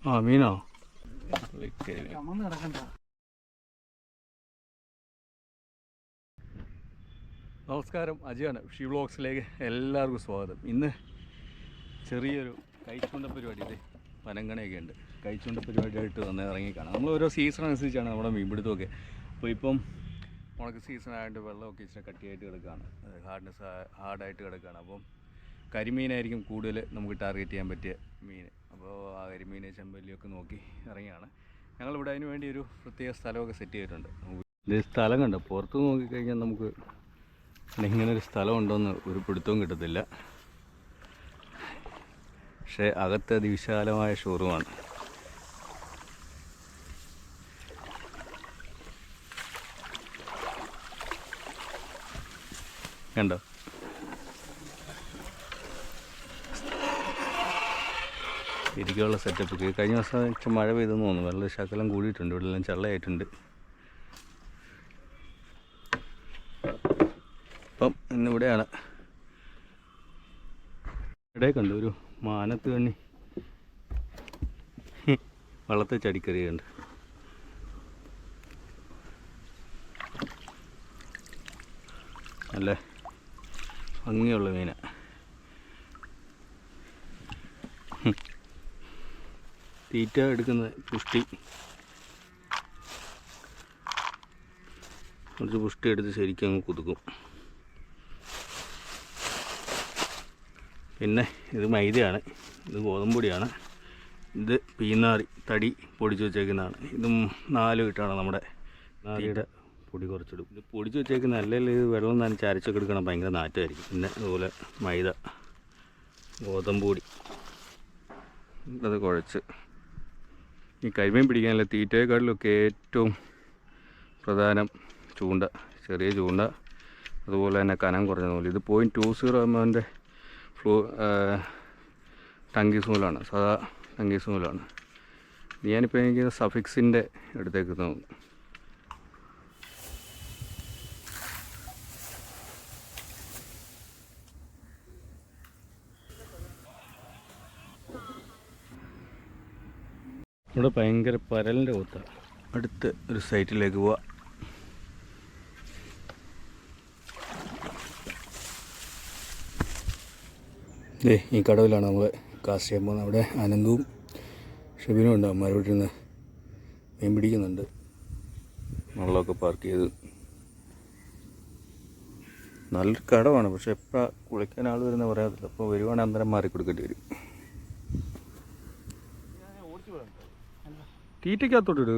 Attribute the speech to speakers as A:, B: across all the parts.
A: ആ മീനോ? നമസ്കാരം, അജിയാണ്. ഷീ വ്ളോഗ്സിലേക്ക് എല്ലാവർക്കും സ്വാഗതം. ഇന്ന് ചെറിയൊരു കൈച്ചൂണ്ട പരിപാടി, ഇത് പനങ്കണയൊക്കെ ഉണ്ട്, കൈച്ചൂണ്ട പരിപാടിയായിട്ട് വന്ന് ഇറങ്ങിക്കാണാം. നമ്മൾ ഓരോ സീസൺ അനുസരിച്ചാണ് നമ്മുടെ മീൻപിടുത്തമൊക്കെ. അപ്പോൾ ഇപ്പം ഉണക്ക് സീസണായിട്ട് വെള്ളമൊക്കെ ഇച്ചിരി കട്ടിയായിട്ട് കിടക്കുകയാണ്, ഹാർഡായിട്ട് കിടക്കുകയാണ്. അപ്പം കരിമീനായിരിക്കും കൂടുതൽ നമുക്ക് ടാർഗറ്റ് ചെയ്യാൻ പറ്റിയ മീൻ. അപ്പോൾ ആ കരിമീനെ ചെമ്പല്ലിയൊക്കെ നോക്കി ഇറങ്ങിയാണ് ഞങ്ങളിവിടെ. അതിന് വേണ്ടി ഒരു പ്രത്യേക സ്ഥലമൊക്കെ സെറ്റ് ചെയ്തിട്ടുണ്ട്. ഇത് സ്ഥലം കണ്ടോ? പുറത്ത് നോക്കിക്കഴിഞ്ഞാൽ നമുക്ക് ഇങ്ങനൊരു സ്ഥലം ഉണ്ടോയെന്ന് ഒരു പിടുത്തവും കിട്ടത്തില്ല. പക്ഷേ അകത്ത് അതിവിശാലമായ ഷോറൂമാണ്. കണ്ടോ? ഇരിക്കാനുള്ള സെറ്റപ്പ്. കഴിഞ്ഞ ദിവസം മഴ പെയ്തെന്ന് തോന്നുന്നു, വെള്ളം ശകലം കൂടിയിട്ടുണ്ട്, ഇവിടെ എല്ലാം ചള്ളയായിട്ടുണ്ട്. അപ്പം ഇന്നിവിടെയാണ്. ഇവിടെ കണ്ടു ഒരു മാനത്ത് കണ്ണി വള്ളത്തെ ചടിക്കറിയുണ്ട്. നല്ല ഭംഗിയുള്ള മീന. തീറ്റ എടുക്കുന്ന പുഷ്ടി, കുറച്ച് പുഷ്ടി എടുത്ത് ശരിക്കും അങ്ങ് കുതുക്കും. പിന്നെ ഇത് മൈദയാണ്, ഇത് ഗോതമ്പൊടിയാണ്, ഇത് പീന്നാറി തടി പൊടിച്ച് വെച്ചേക്കുന്നതാണ്. ഇതും 4 കിട്ടാണ് നമ്മുടെ നാരിയുടെ പൊടി കുറച്ചിടും. ഇത് പൊടിച്ച് വെച്ചേക്കുന്ന അല്ലെങ്കിൽ ഇത് വെള്ളം നനച്ച് അരച്ചൊക്കെ എടുക്കണം, ഭയങ്കര നാറ്റമായിരിക്കും. പിന്നെ അതുപോലെ മൈദ, ഗോതമ്പൊടി അത് കുഴച്ച്. ഈ കരിമീൻ പിടിക്കാനുള്ള തീറ്റയെക്കാട്ടിലൊക്കെ ഏറ്റവും പ്രധാനം ചൂണ്ട, ചെറിയ ചൂണ്ട, അതുപോലെ തന്നെ കനം കുറഞ്ഞ നൂല്. ഇത് 0.20 mm ടങ്കീസ് നൂലാണ്, സാധാ ടങ്കീസ് നൂലാണ്. ഞാനിപ്പോൾ എനിക്ക് സഫിക്സിൻ്റെ അടുത്തേക്ക് തോന്നുന്നു. ഇവിടെ ഭയങ്കര പരലിൻ്റെ കൊത്താണ്. അടുത്ത് ഒരു സൈറ്റിലേക്ക് പോവാം. ഈ കടവിലാണ് നമ്മൾ കാസ്റ്റ് ചെയ്യാൻ പോകുന്നത്. അവിടെ അനന്തവും ഷെബിനും ഉണ്ട്, അമ്മമാരോട് ഇരുന്ന് മീൻ പിടിക്കുന്നുണ്ട്. വെള്ളമൊക്കെ പാർക്ക് ചെയ്ത് നല്ലൊരു കടവാണ്. പക്ഷെ എപ്പോഴാണ് കുളിക്കാൻ ആൾ വരുന്ന പറയാത്തില്ല. അപ്പോൾ വരുവാണെങ്കിൽ അന്നേരം മാറി കൊടുക്കേണ്ടി വരും. തീറ്റയ്ക്കകത്തോട്ടിട്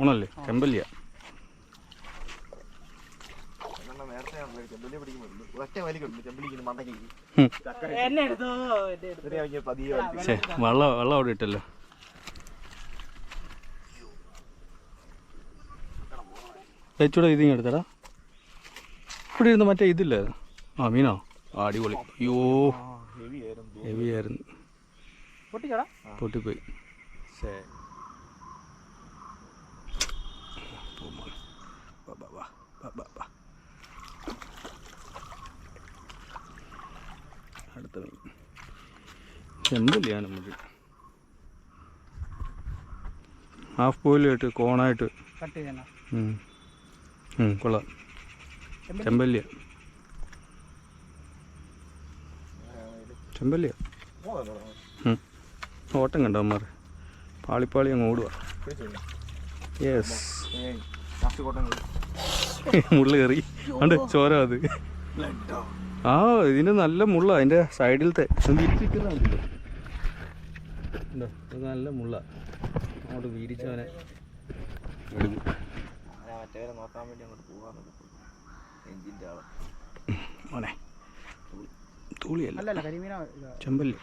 A: ഓണല്ലേ? ചെമ്പല്ലിയ വെള്ളം അവിടെ ഇട്ടല്ലോ. വെച്ചൂടെ? ഇതിങ്ങ എടുത്തടാ. ഇവിടെ ഇരുന്ന് മറ്റേ ഇതില്ലേ? ആ മീനോ? അടിപൊളി. അയ്യോ ഹെവി ആയിരുന്നു, പൊട്ടിപ്പോയി. അടുത്ത മീൻ ചെമ്പല്ലിയാണ്. നമുക്ക് ഹാഫ് ബോയിലായിട്ട് കോണായിട്ട് കൊള്ളാം. ചെമ്പല്ലിയ ചെമ്പല്ലിയ. ഓട്ടം കണ്ടോ അമ്മമാർ? പാളിപ്പാളി അങ്ങ് ഓടുക. യെസ്, മുള്ള കയറി ഉണ്ട്, ചോര. അത് ആ ഇതിന് നല്ല മുള്ള, അതിൻ്റെ സൈഡിലത്തെ വിരിച്ചിരിക്കുന്നുണ്ടല്ലോ, നല്ല മുള്ള. അങ്ങോട്ട് വീരിച്ചവനെ നോക്കാൻ വേണ്ടി അങ്ങോട്ട് പോകാൻ മോനെ. തൂളിയല്ല, ചെമ്പല്ലി.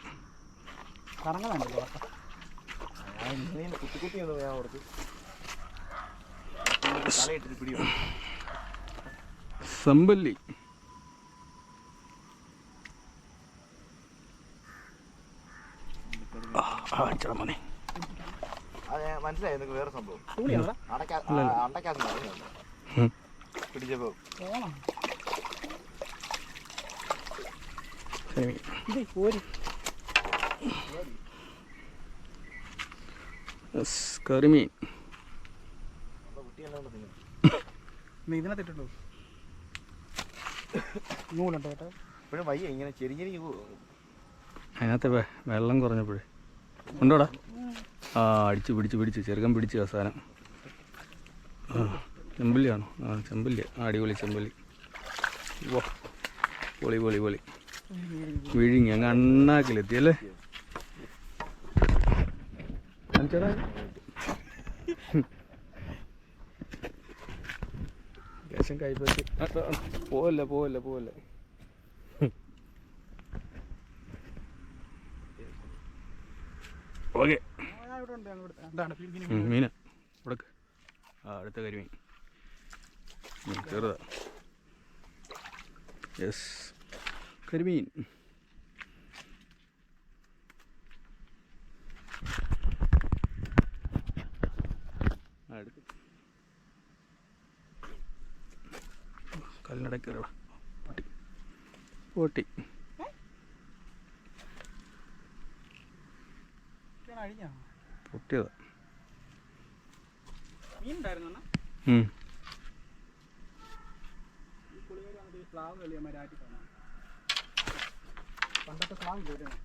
A: സമ്പല്ലി. മോനെ
B: മനസ്സിലായി വേറെ സംഭവം. പിടിച്ചപ്പോ
A: കരിമീൻ. കരിമീൻ
B: ഇതിനകത്തിട്ടുണ്ടോ നൂലുണ്ടോ കേട്ടോ
C: ഇപ്പോഴും വയ്യ ഇങ്ങനെ ചെറിയ
A: അതിനകത്ത് വെള്ളം കുറഞ്ഞപ്പോഴേ ഉണ്ടോടാ. ആ അടിച്ച് പിടിച്ച് ചെറുക്കൻ പിടിച്ച് അവസാനം. ആ ചെമ്പല്ലിയാണോ? ആ ചെമ്പല്ലി. ആ അടിപൊളി ചെമ്പല്ലി. വാ പൊളി പൊളി പൊളി. വിഴിഞ്ഞ് അങ്ങ് അണ്ണാക്കിലെത്തിയല്ലേ. കാണിച്ചോടാ. ഗ്യാസും കൈപ്പറ്റി. പോവല്ലേ പോവല്ലേ പോവല്ലേ. ഓക്കെ മീന കൊടുക്ക്. ആ അടുത്ത കരിമീൻ ചെറുതാ. യെസ് കരിമീൻ. അടുത്ത് കല്ലിനടക്ക് പൊട്ടി പൊട്ടി. പൊട്ടിയതാ.
B: പണ്ടത്തെ സ്ലാവ് പോലെയാണ്.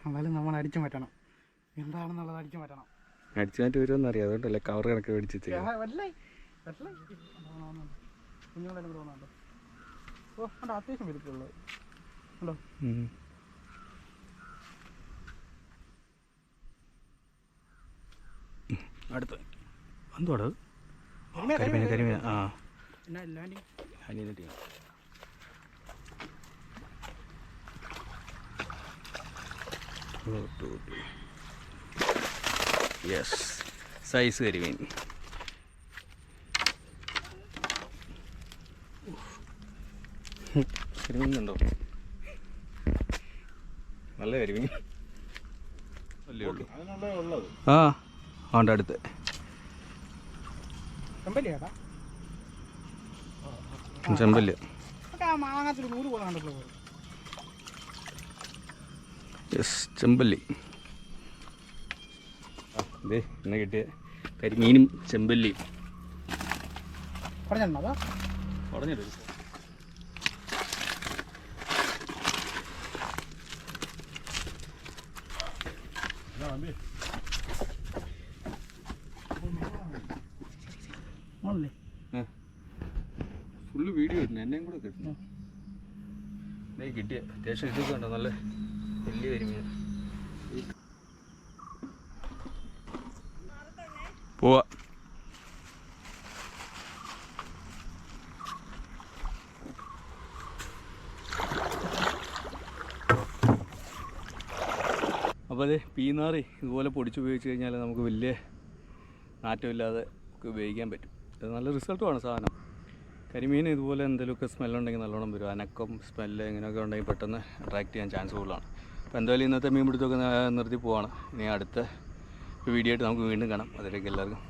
B: എന്നാലും നമ്മൾ അടിച്ചു മാറ്റണം. എന്താണെന്നുള്ളത് അടിച്ചു മാറ്റണം.
A: അടിച്ചു മാറ്റി വരുമെന്ന് അറിയാം. അതുകൊണ്ടല്ലേ കവർ കണക്ക് മേടിച്ച്
B: കുഞ്ഞുങ്ങളെല്ലാം കൂടെ വന്നുണ്ടോ? ഓ അണ്ട അത്യാവശ്യം വലുപ്പമുള്ളത് ഉണ്ടോ?
A: അടുത്ത് എന്തോടാ കരിമീൻ കരിമീൻ. ആ അനിയനിട്ട് യെസ് സൈസ് കരിമീൻ. കരിമീനുണ്ടോ? നല്ല കരിമീൻ അല്ലേ ഉള്ളൂ. ആ ആണ്ട് അടുത്ത് ചെമ്പല്ല്. യെസ് ചെമ്പല്ലി. അതെ എന്നെ കിട്ടിയ കരിമീനും ചെമ്പല്ലിയും. പറഞ്ഞിട്ട് ഫുള്ള് വീഡിയോ കിട്ടുന്നു. എന്നെയും കൂടെ കിട്ടുന്നു. കിട്ടിയ അത്യാവശ്യം ഇതൊക്കെ ഉണ്ടോ നല്ല വലിയ കരിമീൻ. പോവാ. അപ്പോൾ അതെ പീനാറി ഇതുപോലെ പൊടിച്ചുപയോഗിച്ച് കഴിഞ്ഞാൽ നമുക്ക് വലിയ നാറ്റമില്ലാതെ ഒക്കെ ഉപയോഗിക്കാൻ പറ്റും. ഇത് നല്ല റിസൾട്ടുമാണ് സാധനം. കരിമീൻ ഇതുപോലെ എന്തെങ്കിലുമൊക്കെ സ്മെല്ലുണ്ടെങ്കിൽ നല്ലോണം വരും. അനക്കം സ്മെല്ല് ഇങ്ങനെയൊക്കെ ഉണ്ടെങ്കിൽ പെട്ടെന്ന് അട്രാക്ട് ചെയ്യാൻ ചാൻസ് കൂടുതലാണ്. അപ്പോൾ എന്തായാലും ഇന്നത്തെ മീൻ പിടുത്തമൊക്കെ നിർത്തി പോവാണ്. ഇനി അടുത്ത വീഡിയോ ആയിട്ട് നമുക്ക് വീണ്ടും കാണാം. അതിലേക്ക് എല്ലാവർക്കും